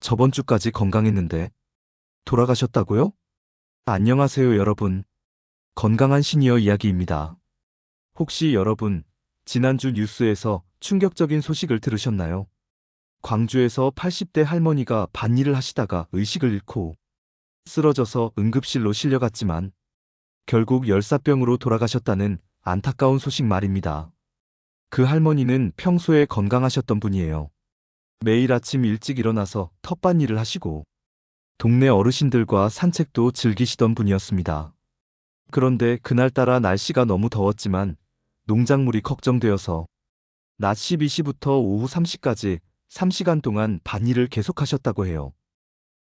저번 주까지 건강했는데 돌아가셨다고요? 안녕하세요, 여러분. 건강한 시니어 이야기입니다. 혹시 여러분, 지난주 뉴스에서 충격적인 소식을 들으셨나요? 광주에서 80대 할머니가 밭일을 하시다가 의식을 잃고 쓰러져서 응급실로 실려갔지만 결국 열사병으로 돌아가셨다는 안타까운 소식 말입니다. 그 할머니는 평소에 건강하셨던 분이에요. 매일 아침 일찍 일어나서 텃밭일을 하시고 동네 어르신들과 산책도 즐기시던 분이었습니다. 그런데 그날따라 날씨가 너무 더웠지만 농작물이 걱정되어서 낮 12시부터 오후 3시까지 3시간 동안 밭일을 계속하셨다고 해요.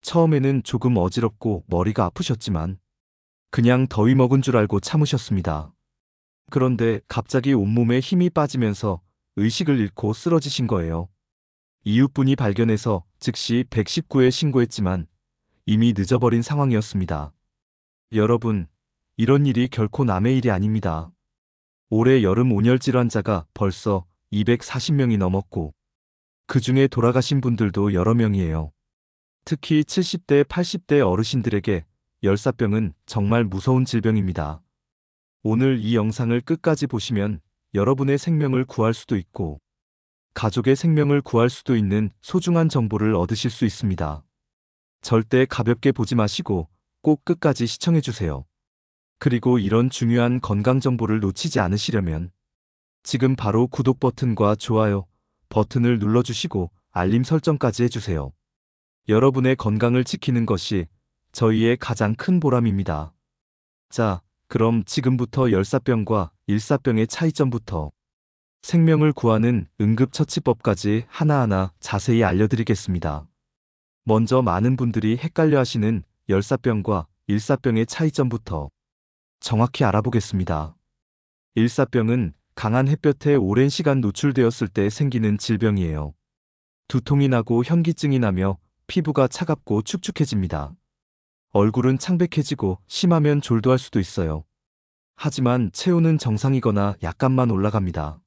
처음에는 조금 어지럽고 머리가 아프셨지만 그냥 더위 먹은 줄 알고 참으셨습니다. 그런데 갑자기 온몸에 힘이 빠지면서 의식을 잃고 쓰러지신 거예요. 이웃분이 발견해서 즉시 119에 신고했지만 이미 늦어버린 상황이었습니다. 여러분, 이런 일이 결코 남의 일이 아닙니다. 올해 여름 온열질 환자가 벌써 240명이 넘었고 그 중에 돌아가신 분들도 여러 명이에요. 특히 70대, 80대 어르신들에게 열사병은 정말 무서운 질병입니다. 오늘 이 영상을 끝까지 보시면 여러분의 생명을 구할 수도 있고 가족의 생명을 구할 수도 있는 소중한 정보를 얻으실 수 있습니다. 절대 가볍게 보지 마시고 꼭 끝까지 시청해주세요. 그리고 이런 중요한 건강 정보를 놓치지 않으시려면 지금 바로 구독 버튼과 좋아요 버튼을 눌러주시고 알림 설정까지 해주세요. 여러분의 건강을 지키는 것이 저희의 가장 큰 보람입니다. 자, 그럼 지금부터 열사병과 일사병의 차이점부터 생명을 구하는 응급처치법까지 하나하나 자세히 알려드리겠습니다. 먼저 많은 분들이 헷갈려 하시는 열사병과 일사병의 차이점부터 정확히 알아보겠습니다. 일사병은 강한 햇볕에 오랜 시간 노출되었을 때 생기는 질병이에요. 두통이 나고 현기증이 나며 피부가 차갑고 축축해집니다. 얼굴은 창백해지고 심하면 졸도할 수도 있어요. 하지만 체온은 정상이거나 약간만 올라갑니다.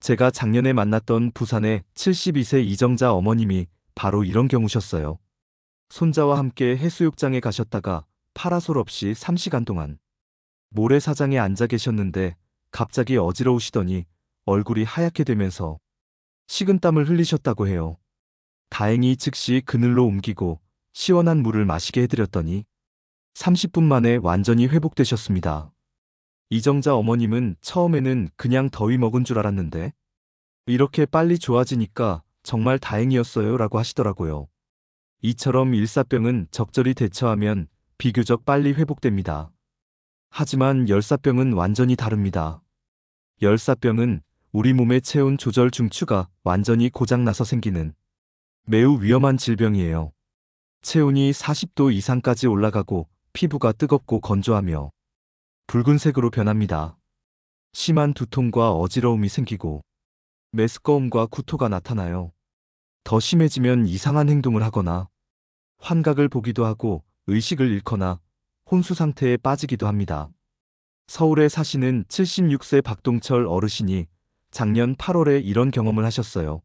제가 작년에 만났던 부산의 72세 이정자 어머님이 바로 이런 경우셨어요. 손자와 함께 해수욕장에 가셨다가 파라솔 없이 3시간 동안 모래사장에 앉아 계셨는데 갑자기 어지러우시더니 얼굴이 하얗게 되면서 식은땀을 흘리셨다고 해요. 다행히 즉시 그늘로 옮기고 시원한 물을 마시게 해드렸더니 30분 만에 완전히 회복되셨습니다. 이정자 어머님은 처음에는 그냥 더위 먹은 줄 알았는데 이렇게 빨리 좋아지니까 정말 다행이었어요 라고 하시더라고요. 이처럼 일사병은 적절히 대처하면 비교적 빨리 회복됩니다. 하지만 열사병은 완전히 다릅니다. 열사병은 우리 몸의 체온 조절 중추가 완전히 고장나서 생기는 매우 위험한 질병이에요. 체온이 40도 이상까지 올라가고 피부가 뜨겁고 건조하며 붉은색으로 변합니다. 심한 두통과 어지러움이 생기고 메스꺼움과 구토가 나타나요. 더 심해지면 이상한 행동을 하거나 환각을 보기도 하고 의식을 잃거나 혼수 상태에 빠지기도 합니다. 서울에 사시는 76세 박동철 어르신이 작년 8월에 이런 경험을 하셨어요.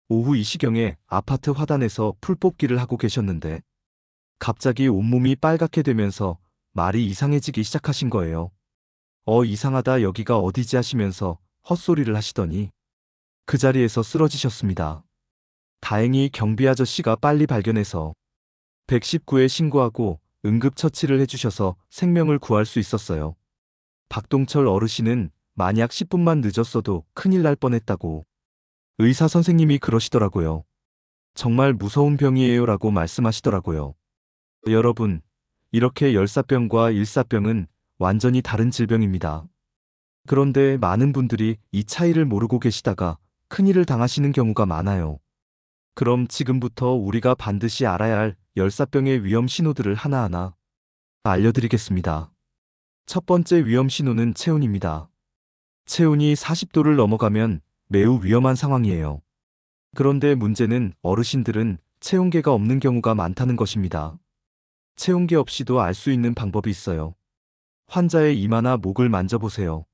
오후 2시경에 아파트 화단에서 풀 뽑기를 하고 계셨는데 갑자기 온몸이 빨갛게 되면서 말이 이상해지기 시작하신 거예요. 이상하다 여기가 어디지 하시면서 헛소리를 하시더니 그 자리에서 쓰러지셨습니다. 다행히 경비 아저씨가 빨리 발견해서 119에 신고하고 응급처치를 해주셔서 생명을 구할 수 있었어요. 박동철 어르신은 만약 10분만 늦었어도 큰일 날 뻔했다고 의사 선생님이 그러시더라고요. 정말 무서운 병이에요 라고 말씀하시더라고요. 여러분, 이렇게 열사병과 일사병은 완전히 다른 질병입니다. 그런데 많은 분들이 이 차이를 모르고 계시다가 큰일을 당하시는 경우가 많아요. 그럼 지금부터 우리가 반드시 알아야 할 열사병의 위험 신호들을 하나하나 알려드리겠습니다. 첫 번째 위험 신호는 체온입니다. 체온이 40도를 넘어가면 매우 위험한 상황이에요. 그런데 문제는 어르신들은 체온계가 없는 경우가 많다는 것입니다. 체온계 없이도 알 수 있는 방법이 있어요. 환자의 이마나 목을 만져보세요.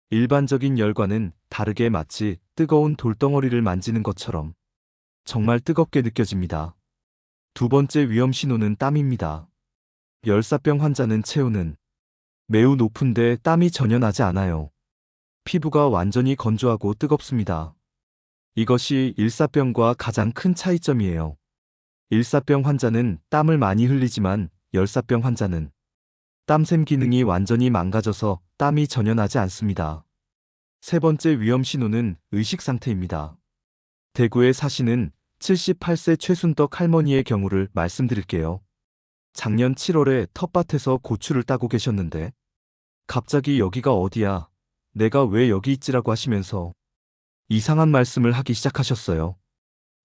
일반적인 열과는 다르게 마치 뜨거운 돌덩어리를 만지는 것처럼 정말 뜨겁게 느껴집니다. 두 번째 위험 신호는 땀입니다. 열사병 환자는 체온은 매우 높은데 땀이 전혀 나지 않아요. 피부가 완전히 건조하고 뜨겁습니다. 이것이 일사병과 가장 큰 차이점이에요. 일사병 환자는 땀을 많이 흘리지만 열사병 환자는 땀샘 기능이 완전히 망가져서 땀이 전혀 나지 않습니다. 세 번째 위험 신호는 의식 상태입니다. 대구에 사시는 78세 최순덕 할머니의 경우를 말씀드릴게요. 작년 7월에 텃밭에서 고추를 따고 계셨는데 갑자기 여기가 어디야? 내가 왜 여기 있지라고 하시면서 이상한 말씀을 하기 시작하셨어요.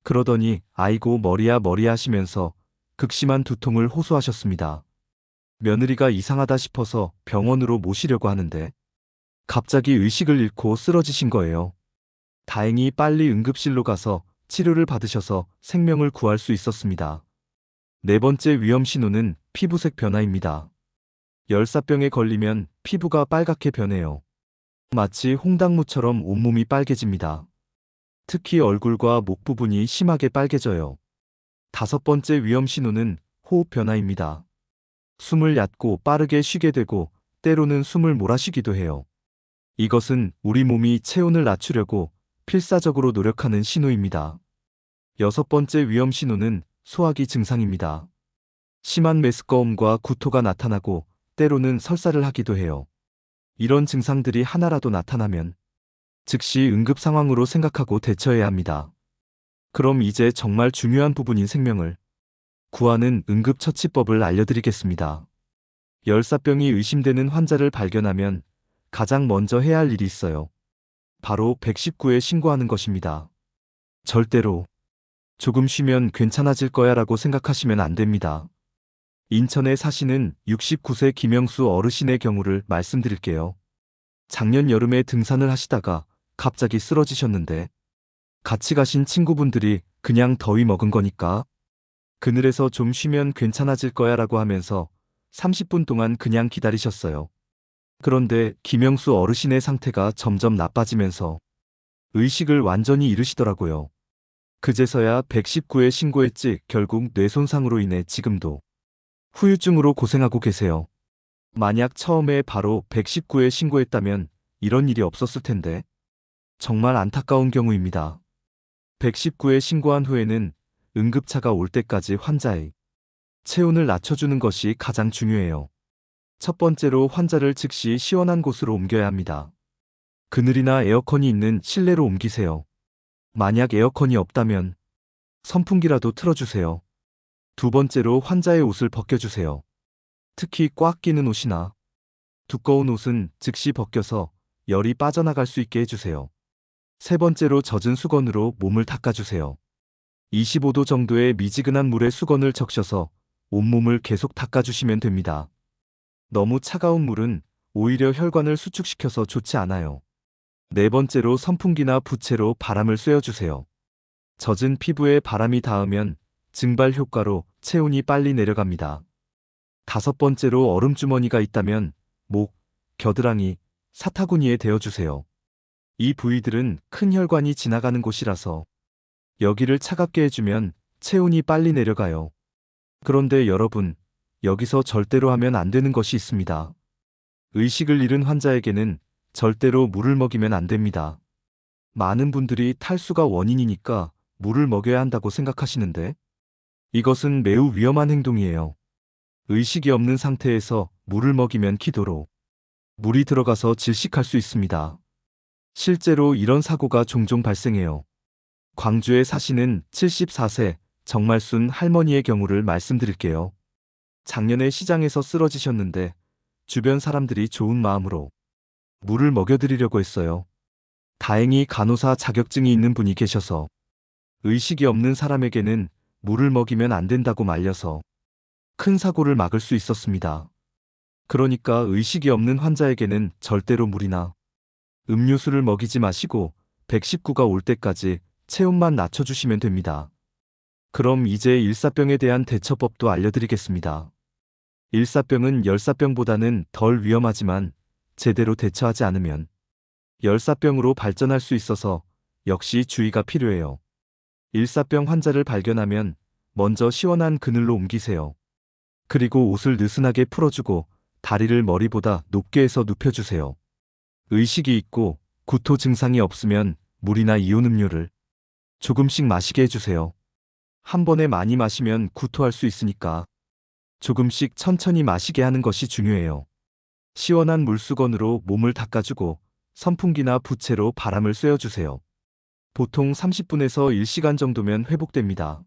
그러더니 아이고 머리야 머리야 하시면서 극심한 두통을 호소하셨습니다. 며느리가 이상하다 싶어서 병원으로 모시려고 하는데 갑자기 의식을 잃고 쓰러지신 거예요. 다행히 빨리 응급실로 가서 치료를 받으셔서 생명을 구할 수 있었습니다. 네 번째 위험 신호는 피부색 변화입니다. 열사병에 걸리면 피부가 빨갛게 변해요. 마치 홍당무처럼 온몸이 빨개집니다. 특히 얼굴과 목 부분이 심하게 빨개져요. 다섯 번째 위험 신호는 호흡 변화입니다. 숨을 얕고 빠르게 쉬게 되고 때로는 숨을 몰아쉬기도 해요. 이것은 우리 몸이 체온을 낮추려고 필사적으로 노력하는 신호입니다. 여섯 번째 위험 신호는 소화기 증상입니다. 심한 메스꺼움과 구토가 나타나고 때로는 설사를 하기도 해요. 이런 증상들이 하나라도 나타나면 즉시 응급 상황으로 생각하고 대처해야 합니다. 그럼 이제 정말 중요한 부분인 생명을 구하는 응급처치법을 알려드리겠습니다. 열사병이 의심되는 환자를 발견하면 가장 먼저 해야 할 일이 있어요. 바로 119에 신고하는 것입니다. 절대로 조금 쉬면 괜찮아질 거야 라고 생각하시면 안 됩니다. 인천에 사시는 69세 김영수 어르신의 경우를 말씀드릴게요. 작년 여름에 등산을 하시다가 갑자기 쓰러지셨는데 같이 가신 친구분들이 그냥 더위 먹은 거니까 그늘에서 좀 쉬면 괜찮아질 거야 라고 하면서 30분 동안 그냥 기다리셨어요. 그런데 김영수 어르신의 상태가 점점 나빠지면서 의식을 완전히 잃으시더라고요. 그제서야 119에 신고했지 결국 뇌손상으로 인해 지금도 후유증으로 고생하고 계세요. 만약 처음에 바로 119에 신고했다면 이런 일이 없었을 텐데 정말 안타까운 경우입니다. 119에 신고한 후에는 응급차가 올 때까지 환자의 체온을 낮춰주는 것이 가장 중요해요. 첫 번째로 환자를 즉시 시원한 곳으로 옮겨야 합니다. 그늘이나 에어컨이 있는 실내로 옮기세요. 만약 에어컨이 없다면 선풍기라도 틀어주세요. 두 번째로 환자의 옷을 벗겨주세요. 특히 꽉 끼는 옷이나 두꺼운 옷은 즉시 벗겨서 열이 빠져나갈 수 있게 해주세요. 세 번째로 젖은 수건으로 몸을 닦아주세요. 25도 정도의 미지근한 물에 수건을 적셔서 온몸을 계속 닦아주시면 됩니다. 너무 차가운 물은 오히려 혈관을 수축시켜서 좋지 않아요. 네 번째로 선풍기나 부채로 바람을 쐬어주세요. 젖은 피부에 바람이 닿으면 증발 효과로 체온이 빨리 내려갑니다. 다섯 번째로 얼음주머니가 있다면 목, 겨드랑이, 사타구니에 대어주세요. 이 부위들은 큰 혈관이 지나가는 곳이라서 여기를 차갑게 해주면 체온이 빨리 내려가요. 그런데 여러분, 여기서 절대로 하면 안 되는 것이 있습니다. 의식을 잃은 환자에게는 절대로 물을 먹이면 안 됩니다. 많은 분들이 탈수가 원인이니까 물을 먹여야 한다고 생각하시는데 이것은 매우 위험한 행동이에요. 의식이 없는 상태에서 물을 먹이면 기도로 물이 들어가서 질식할 수 있습니다. 실제로 이런 사고가 종종 발생해요. 광주에 사시는 74세 정말순 할머니의 경우를 말씀드릴게요. 작년에 시장에서 쓰러지셨는데 주변 사람들이 좋은 마음으로 물을 먹여드리려고 했어요. 다행히 간호사 자격증이 있는 분이 계셔서 의식이 없는 사람에게는 물을 먹이면 안 된다고 말려서 큰 사고를 막을 수 있었습니다. 그러니까 의식이 없는 환자에게는 절대로 물이나 음료수를 먹이지 마시고 119가 올 때까지 체온만 낮춰주시면 됩니다. 그럼 이제 일사병에 대한 대처법도 알려드리겠습니다. 일사병은 열사병보다는 덜 위험하지만 제대로 대처하지 않으면 열사병으로 발전할 수 있어서 역시 주의가 필요해요. 일사병 환자를 발견하면 먼저 시원한 그늘로 옮기세요. 그리고 옷을 느슨하게 풀어주고 다리를 머리보다 높게 해서 눕혀주세요. 의식이 있고 구토 증상이 없으면 물이나 이온 음료를 조금씩 마시게 해주세요. 한 번에 많이 마시면 구토할 수 있으니까 조금씩 천천히 마시게 하는 것이 중요해요. 시원한 물수건으로 몸을 닦아주고 선풍기나 부채로 바람을 쐬어주세요. 보통 30분에서 1시간 정도면 회복됩니다.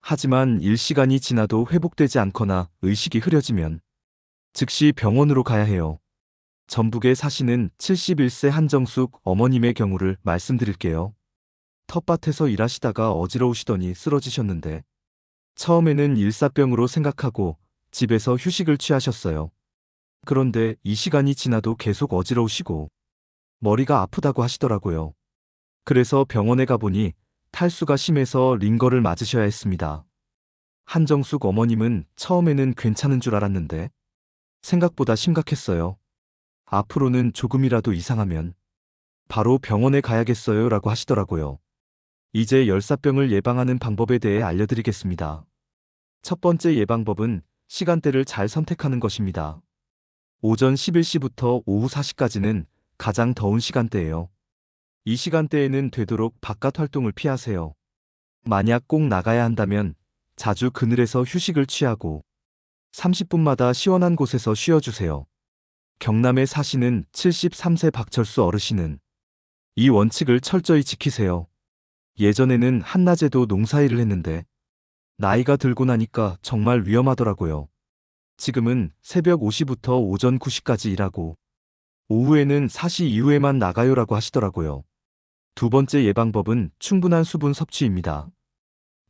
하지만 1시간이 지나도 회복되지 않거나 의식이 흐려지면 즉시 병원으로 가야 해요. 전북에 사시는 71세 한정숙 어머님의 경우를 말씀드릴게요. 텃밭에서 일하시다가 어지러우시더니 쓰러지셨는데 처음에는 일사병으로 생각하고 집에서 휴식을 취하셨어요. 그런데 이 시간이 지나도 계속 어지러우시고 머리가 아프다고 하시더라고요. 그래서 병원에 가보니 탈수가 심해서 링거를 맞으셔야 했습니다. 한정숙 어머님은 처음에는 괜찮은 줄 알았는데 생각보다 심각했어요. 앞으로는 조금이라도 이상하면 바로 병원에 가야겠어요 라고 하시더라고요. 이제 열사병을 예방하는 방법에 대해 알려드리겠습니다. 첫 번째 예방법은 시간대를 잘 선택하는 것입니다. 오전 11시부터 오후 4시까지는 가장 더운 시간대예요. 이 시간대에는 되도록 바깥 활동을 피하세요. 만약 꼭 나가야 한다면 자주 그늘에서 휴식을 취하고 30분마다 시원한 곳에서 쉬어주세요. 경남에 사시는 73세 박철수 어르신은 이 원칙을 철저히 지키세요. 예전에는 한낮에도 농사일을 했는데 나이가 들고 나니까 정말 위험하더라고요. 지금은 새벽 5시부터 오전 9시까지 일하고 오후에는 4시 이후에만 나가요라고 하시더라고요. 두 번째 예방법은 충분한 수분 섭취입니다.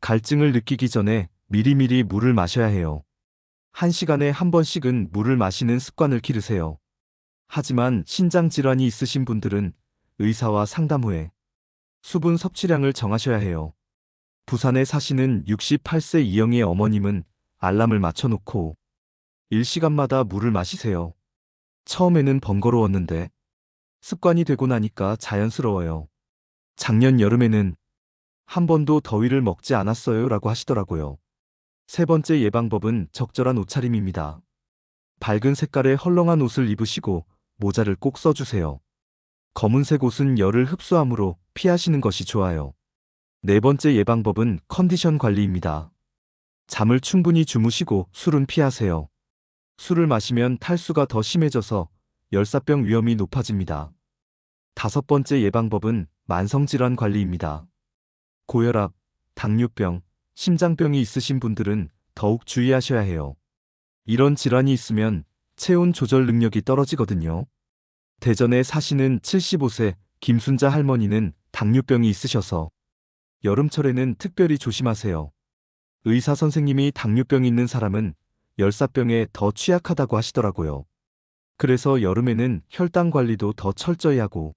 갈증을 느끼기 전에 미리미리 물을 마셔야 해요. 1시간에 한 번씩은 물을 마시는 습관을 기르세요. 하지만 신장 질환이 있으신 분들은 의사와 상담 후에 수분 섭취량을 정하셔야 해요. 부산에 사시는 68세 이영희 어머님은 알람을 맞춰놓고 1시간마다 물을 마시세요. 처음에는 번거로웠는데 습관이 되고 나니까 자연스러워요. 작년 여름에는 한 번도 더위를 먹지 않았어요 라고 하시더라고요. 세 번째 예방법은 적절한 옷차림입니다. 밝은 색깔의 헐렁한 옷을 입으시고 모자를 꼭 써주세요. 검은색 옷은 열을 흡수하므로 피하시는 것이 좋아요. 네 번째 예방법은 컨디션 관리입니다. 잠을 충분히 주무시고 술은 피하세요. 술을 마시면 탈수가 더 심해져서 열사병 위험이 높아집니다. 다섯 번째 예방법은 만성질환 관리입니다. 고혈압, 당뇨병, 심장병이 있으신 분들은 더욱 주의하셔야 해요. 이런 질환이 있으면 체온 조절 능력이 떨어지거든요. 대전에 사시는 75세 김순자 할머니는 당뇨병이 있으셔서 여름철에는 특별히 조심하세요. 의사 선생님이 당뇨병이 있는 사람은 열사병에 더 취약하다고 하시더라고요. 그래서 여름에는 혈당 관리도 더 철저히 하고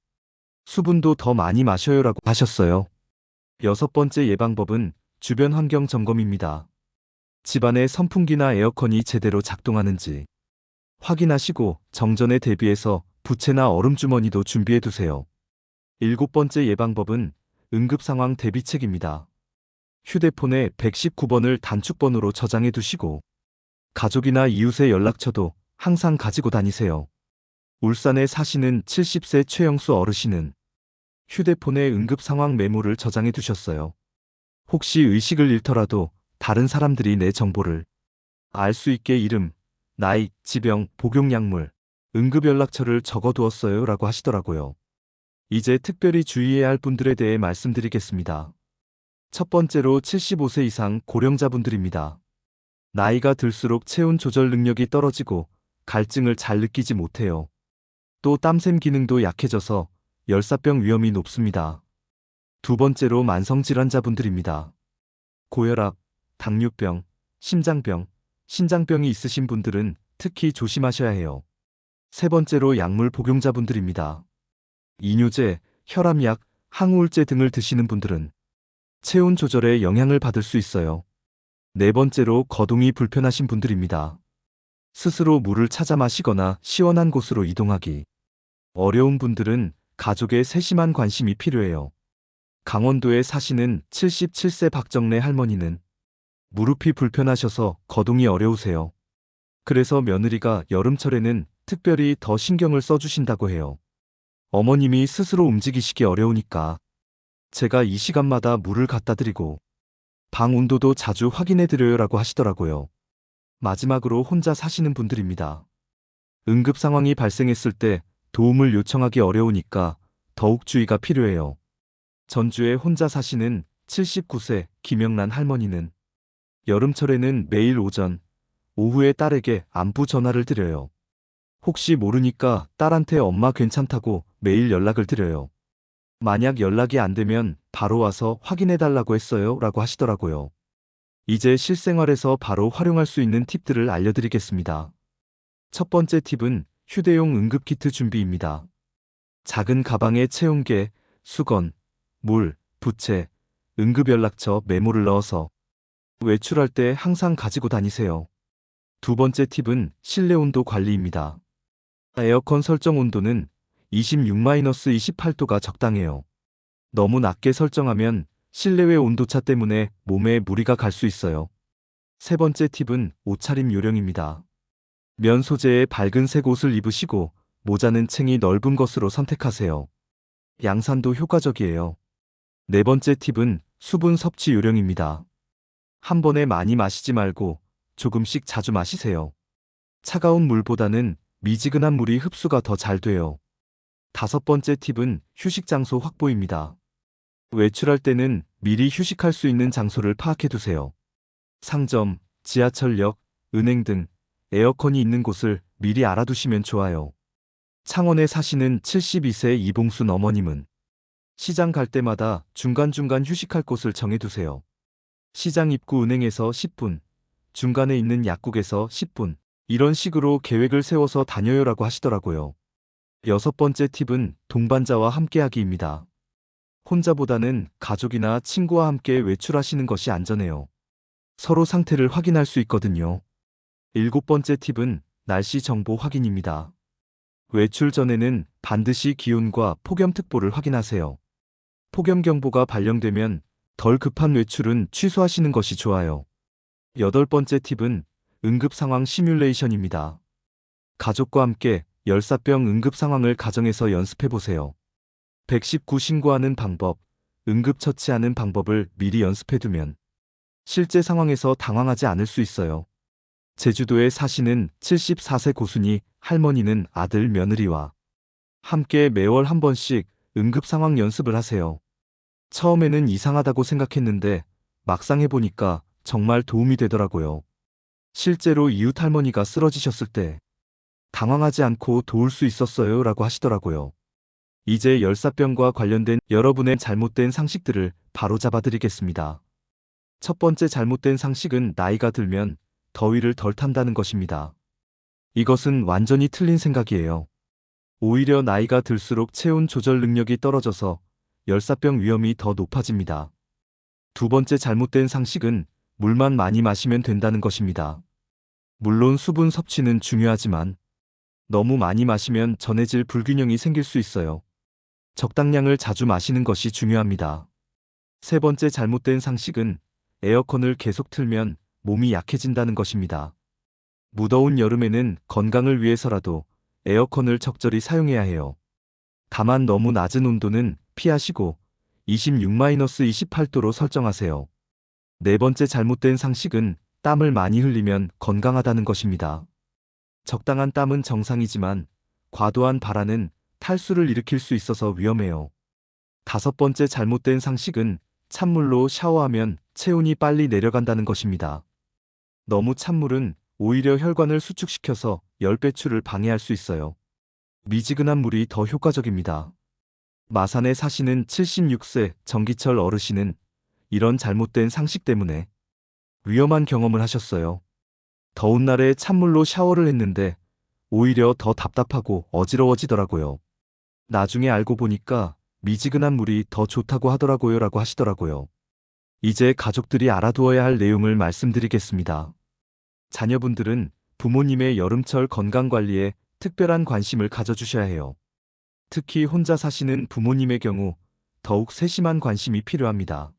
수분도 더 많이 마셔요라고 하셨어요. 여섯 번째 예방법은 주변 환경 점검입니다. 집안의 선풍기나 에어컨이 제대로 작동하는지 확인하시고 정전에 대비해서 부채나 얼음주머니도 준비해 두세요. 일곱 번째 예방법은 응급상황 대비책입니다. 휴대폰에 119번을 단축번호로 저장해 두시고 가족이나 이웃의 연락처도 항상 가지고 다니세요. 울산에 사시는 70세 최영수 어르신은 휴대폰에 응급상황 메모를 저장해 두셨어요. 혹시 의식을 잃더라도 다른 사람들이 내 정보를 알 수 있게 이름, 나이, 지병, 복용약물, 응급연락처를 적어두었어요 라고 하시더라고요. 이제 특별히 주의해야 할 분들에 대해 말씀드리겠습니다. 첫 번째로 75세 이상 고령자분들입니다. 나이가 들수록 체온 조절 능력이 떨어지고 갈증을 잘 느끼지 못해요. 또 땀샘 기능도 약해져서 열사병 위험이 높습니다. 두 번째로 만성질환자분들입니다. 고혈압, 당뇨병, 심장병, 신장병이 있으신 분들은 특히 조심하셔야 해요. 세 번째로 약물 복용자분들입니다. 이뇨제, 혈압약, 항우울제 등을 드시는 분들은 체온 조절에 영향을 받을 수 있어요. 네 번째로 거동이 불편하신 분들입니다. 스스로 물을 찾아 마시거나 시원한 곳으로 이동하기 어려운 분들은 가족의 세심한 관심이 필요해요. 강원도에 사시는 77세 박정래 할머니는 무릎이 불편하셔서 거동이 어려우세요. 그래서 며느리가 여름철에는 특별히 더 신경을 써주신다고 해요. 어머님이 스스로 움직이시기 어려우니까 제가 이 시간마다 물을 갖다 드리고 방 온도도 자주 확인해 드려요라고 하시더라고요. 마지막으로 혼자 사시는 분들입니다. 응급 상황이 발생했을 때 도움을 요청하기 어려우니까 더욱 주의가 필요해요. 전주에 혼자 사시는 79세 김영란 할머니는 여름철에는 매일 오전, 오후에 딸에게 안부 전화를 드려요. 혹시 모르니까 딸한테 엄마 괜찮다고 매일 연락을 드려요. 만약 연락이 안 되면 바로 와서 확인해 달라고 했어요 라고 하시더라고요. 이제 실생활에서 바로 활용할 수 있는 팁들을 알려드리겠습니다. 첫 번째 팁은 휴대용 응급키트 준비입니다. 작은 가방에 체온계, 수건, 물, 부채, 응급연락처 메모를 넣어서 외출할 때 항상 가지고 다니세요. 두 번째 팁은 실내 온도 관리입니다. 에어컨 설정 온도는 26-28도가 적당해요. 너무 낮게 설정하면 실내외 온도차 때문에 몸에 무리가 갈 수 있어요. 세 번째 팁은 옷차림 요령입니다. 면 소재의 밝은 색 옷을 입으시고 모자는 챙이 넓은 것으로 선택하세요. 양산도 효과적이에요. 네 번째 팁은 수분 섭취 요령입니다. 한 번에 많이 마시지 말고 조금씩 자주 마시세요. 차가운 물보다는 미지근한 물이 흡수가 더 잘 돼요. 다섯 번째 팁은 휴식 장소 확보입니다. 외출할 때는 미리 휴식할 수 있는 장소를 파악해 두세요. 상점, 지하철역, 은행 등 에어컨이 있는 곳을 미리 알아두시면 좋아요. 창원에 사시는 72세 이봉순 어머님은 시장 갈 때마다 중간중간 휴식할 곳을 정해두세요. 시장 입구 은행에서 10분, 중간에 있는 약국에서 10분, 이런 식으로 계획을 세워서 다녀요라고 하시더라고요. 여섯 번째 팁은 동반자와 함께하기입니다. 혼자보다는 가족이나 친구와 함께 외출하시는 것이 안전해요. 서로 상태를 확인할 수 있거든요. 일곱 번째 팁은 날씨 정보 확인입니다. 외출 전에는 반드시 기온과 폭염특보를 확인하세요. 폭염경보가 발령되면 덜 급한 외출은 취소하시는 것이 좋아요. 여덟 번째 팁은 응급상황 시뮬레이션입니다. 가족과 함께 열사병 응급상황을 가정에서 연습해보세요. 119 신고하는 방법, 응급처치하는 방법을 미리 연습해두면 실제 상황에서 당황하지 않을 수 있어요. 제주도에 사시는 74세 고순이 할머니는 아들 며느리와 함께 매월 한 번씩 응급상황 연습을 하세요. 처음에는 이상하다고 생각했는데 막상 해보니까 정말 도움이 되더라고요. 실제로 이웃 할머니가 쓰러지셨을 때 당황하지 않고 도울 수 있었어요 라고 하시더라고요. 이제 열사병과 관련된 여러분의 잘못된 상식들을 바로잡아 드리겠습니다. 첫 번째 잘못된 상식은 나이가 들면 더위를 덜 탄다는 것입니다. 이것은 완전히 틀린 생각이에요. 오히려 나이가 들수록 체온 조절 능력이 떨어져서 열사병 위험이 더 높아집니다. 두 번째 잘못된 상식은 물만 많이 마시면 된다는 것입니다. 물론 수분 섭취는 중요하지만 너무 많이 마시면 전해질 불균형이 생길 수 있어요. 적당량을 자주 마시는 것이 중요합니다. 세 번째 잘못된 상식은 에어컨을 계속 틀면 몸이 약해진다는 것입니다. 무더운 여름에는 건강을 위해서라도 에어컨을 적절히 사용해야 해요. 다만 너무 낮은 온도는 피하시고 26-28도로 설정하세요. 네 번째 잘못된 상식은 땀을 많이 흘리면 건강하다는 것입니다. 적당한 땀은 정상이지만 과도한 발화는 탈수를 일으킬 수 있어서 위험해요. 다섯 번째 잘못된 상식은 찬물로 샤워하면 체온이 빨리 내려간다는 것입니다. 너무 찬물은 오히려 혈관을 수축시켜서 열 배출을 방해할 수 있어요. 미지근한 물이 더 효과적입니다. 마산에 사시는 76세 정기철 어르신은 이런 잘못된 상식 때문에 위험한 경험을 하셨어요. 더운 날에 찬물로 샤워를 했는데 오히려 더 답답하고 어지러워지더라고요. 나중에 알고 보니까 미지근한 물이 더 좋다고 하더라고요 라고 하시더라고요. 이제 가족들이 알아두어야 할 내용을 말씀드리겠습니다. 자녀분들은 부모님의 여름철 건강관리에 특별한 관심을 가져주셔야 해요. 특히 혼자 사시는 부모님의 경우 더욱 세심한 관심이 필요합니다.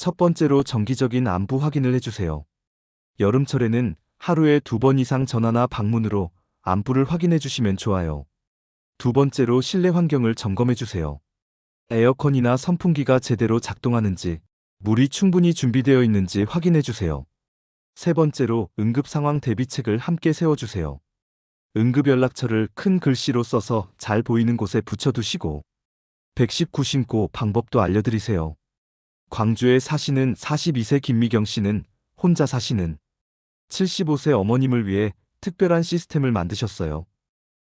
첫 번째로 정기적인 안부 확인을 해주세요. 여름철에는 하루에 2번 이상 전화나 방문으로 안부를 확인해 주시면 좋아요. 두 번째로 실내 환경을 점검해 주세요. 에어컨이나 선풍기가 제대로 작동하는지, 물이 충분히 준비되어 있는지 확인해 주세요. 세 번째로 응급 상황 대비책을 함께 세워주세요. 응급 연락처를 큰 글씨로 써서 잘 보이는 곳에 붙여두시고 119 신고 방법도 알려드리세요. 광주에 사시는 42세 김미경 씨는 혼자 사시는 75세 어머님을 위해 특별한 시스템을 만드셨어요.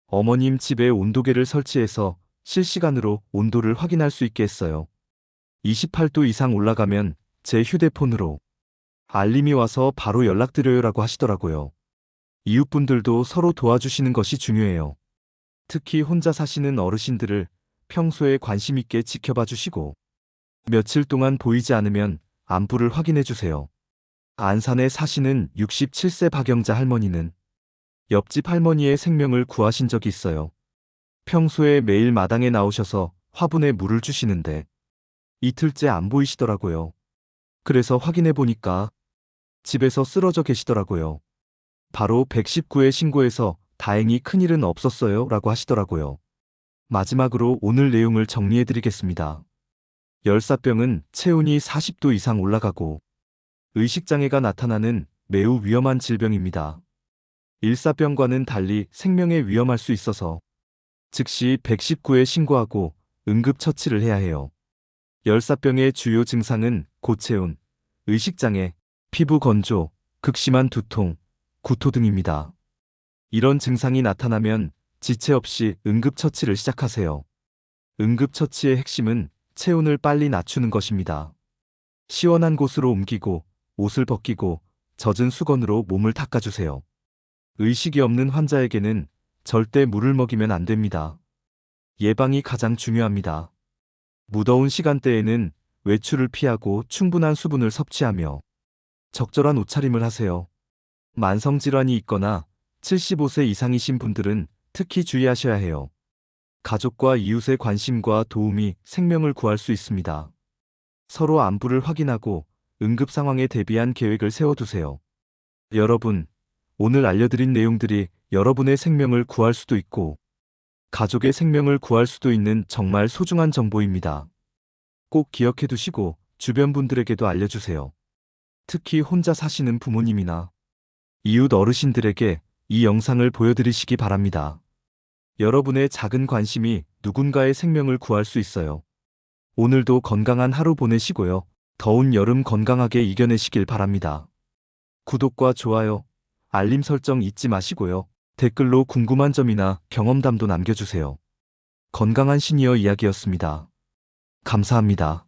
어머님 집에 온도계를 설치해서 실시간으로 온도를 확인할 수 있게 했어요. 28도 이상 올라가면 제 휴대폰으로 알림이 와서 바로 연락드려요라고 하시더라고요. 이웃분들도 서로 도와주시는 것이 중요해요. 특히 혼자 사시는 어르신들을 평소에 관심 있게 지켜봐 주시고 며칠 동안 보이지 않으면 안부를 확인해 주세요. 안산에 사시는 67세 박영자 할머니는 옆집 할머니의 생명을 구하신 적이 있어요. 평소에 매일 마당에 나오셔서 화분에 물을 주시는데 이틀째 안 보이시더라고요. 그래서 확인해 보니까 집에서 쓰러져 계시더라고요. 바로 119에 신고해서 다행히 큰일은 없었어요 라고 하시더라고요. 마지막으로 오늘 내용을 정리해 드리겠습니다. 열사병은 체온이 40도 이상 올라가고 의식장애가 나타나는 매우 위험한 질병입니다. 일사병과는 달리 생명에 위험할 수 있어서 즉시 119에 신고하고 응급처치를 해야 해요. 열사병의 주요 증상은 고체온, 의식장애, 피부 건조, 극심한 두통, 구토 등입니다. 이런 증상이 나타나면 지체 없이 응급처치를 시작하세요. 응급처치의 핵심은 체온을 빨리 낮추는 것입니다. 시원한 곳으로 옮기고 옷을 벗기고 젖은 수건으로 몸을 닦아주세요. 의식이 없는 환자에게는 절대 물을 먹이면 안 됩니다. 예방이 가장 중요합니다. 무더운 시간대에는 외출을 피하고 충분한 수분을 섭취하며 적절한 옷차림을 하세요. 만성질환이 있거나 75세 이상이신 분들은 특히 주의하셔야 해요. 가족과 이웃의 관심과 도움이 생명을 구할 수 있습니다. 서로 안부를 확인하고 응급 상황에 대비한 계획을 세워두세요. 여러분, 오늘 알려드린 내용들이 여러분의 생명을 구할 수도 있고 가족의 생명을 구할 수도 있는 정말 소중한 정보입니다. 꼭 기억해 두시고 주변 분들에게도 알려주세요. 특히 혼자 사시는 부모님이나 이웃 어르신들에게 이 영상을 보여드리시기 바랍니다. 여러분의 작은 관심이 누군가의 생명을 구할 수 있어요. 오늘도 건강한 하루 보내시고요. 더운 여름 건강하게 이겨내시길 바랍니다. 구독과 좋아요, 알림 설정 잊지 마시고요. 댓글로 궁금한 점이나 경험담도 남겨주세요. 건강한 시니어 이야기였습니다. 감사합니다.